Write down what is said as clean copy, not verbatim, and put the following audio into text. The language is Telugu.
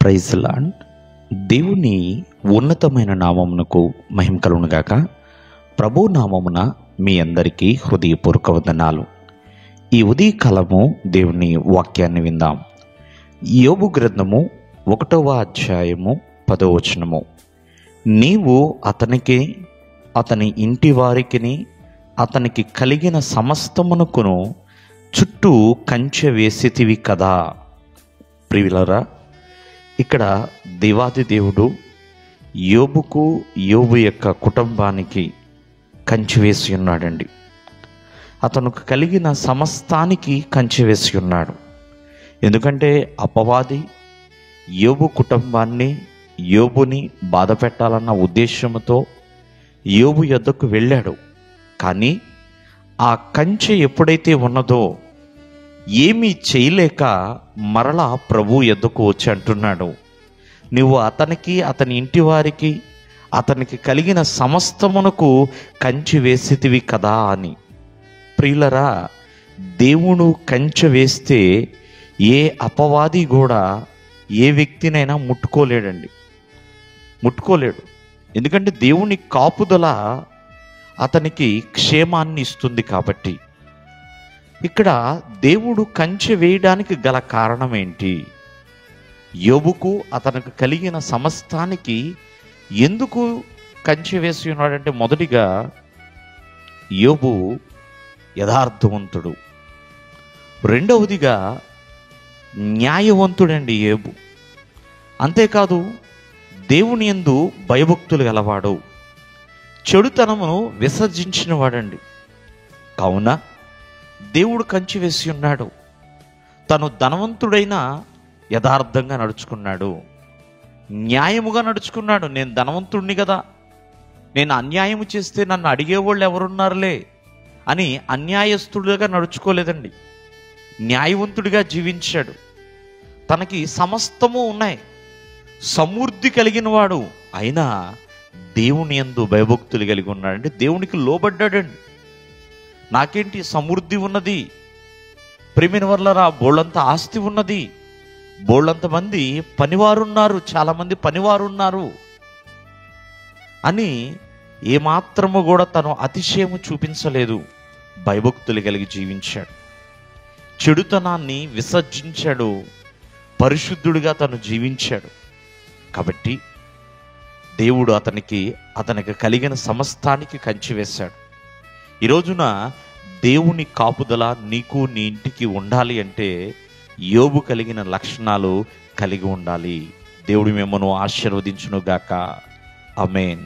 Praise lord. దేవుని ఉన్నతమైన నామమునకు మహిమ కలుగునుగాక. ప్రభు నామమున మీ అందరికీ హృదయపూర్వక వందనాలు. ఈ ఉదయకాలము దేవుని వాక్యాన్ని విందాం. యోబు గ్రంథము 1వ అధ్యాయము 10వ వచనము. నీవు అతనికి, అతని ఇంటి వారికిని, అతనికి కలిగిన సమస్తమునకును చుట్టూ కంచె వేసితివి కదా. ప్రియులారా, ఇక్కడ దేవాది దేవుడు యోబుకు, యోబు యొక్క కుటుంబానికి కంచె వేసి ఉన్నాడండి. అతనికి కలిగిన సమస్తానికి కంచె వేసి ఉన్నాడు. ఎందుకంటే అపవాది యోబు కుటుంబాన్ని, యోబుని బాధ పెట్టాలన్న ఉద్దేశంతో యోబు యొద్దకు వెళ్ళాడు. కానీ ఆ కంచె ఎప్పుడైతే ఉన్నదో ఏమీ చేయలేక మరలా ప్రభు యొద్దకు వచ్చి అంటున్నాడు, నువ్వు అతనికి, అతని ఇంటి వారికి, అతనికి కలిగిన సమస్తమునకు కంచె వేసితివి కదా అని. ప్రియులరా, దేవుడు కంచె వేస్తే ఏ అపవాది కూడా ఏ వ్యక్తినైనా ముట్టుకోలేడు. ఎందుకంటే దేవుని కాపుదల అతనికి క్షేమాన్ని ఇస్తుంది. కాబట్టి ఇక్కడ దేవుడు కంచె వేయడానికి గల కారణం ఏంటి? యోబుకు, అతనికి కలిగిన సమస్తానికి ఎందుకు కంచె వేసి ఉన్నాడంటే, మొదటిగా యోబు యథార్థవంతుడు, రెండవదిగా న్యాయవంతుడండి యోబు. అంతేకాదు దేవుని యందు భయభక్తులు గలవాడు, చెడుతనమును విసర్జించిన వాడండి. కావున దేవుడు కంచె వేసి ఉన్నాడు. తను ధనవంతుడైనా యథార్థంగా నడుచుకున్నాడు, న్యాయముగా నడుచుకున్నాడు. నేను ధనవంతుడిని కదా, నేను అన్యాయము చేస్తే నన్ను అడిగేవాళ్ళు ఎవరున్నారులే అని అన్యాయస్తుడిగా నడుచుకోలేదండి. న్యాయవంతుడిగా జీవించాడు. తనకి సమస్తము ఉన్నాయి, సమృద్ధి కలిగిన వాడు. అయినా దేవుని యందు భయభక్తులు కలిగి ఉన్నాడంటే దేవునికి లోబడ్డాడండి. నాకేంటి సమృద్ధి ఉన్నది, ప్రేమిన వల్లరా బోళ్ళంత ఆస్తి ఉన్నది, బోళ్ళంత మంది పనివారున్నారు, చాలామంది పనివారున్నారు అని ఏమాత్రము కూడా తను అతిశయము చూపించలేదు. భయభక్తులు కలిగి జీవించాడు, చెడుతనాన్ని విసర్జించాడు, పరిశుద్ధుడిగా తను జీవించాడు. కాబట్టి దేవుడు అతనికి కలిగిన సమస్తానికి కంచె వేశాడు. ఈ రోజున దేవుని కాపుదల నీకు, నీ ఇంటికి ఉండాలి అంటే యోబు కలిగిన లక్షణాలు కలిగి ఉండాలి. దేవుడు మిమ్మల్ని ఆశీర్వదించును గాక. ఆమేన్.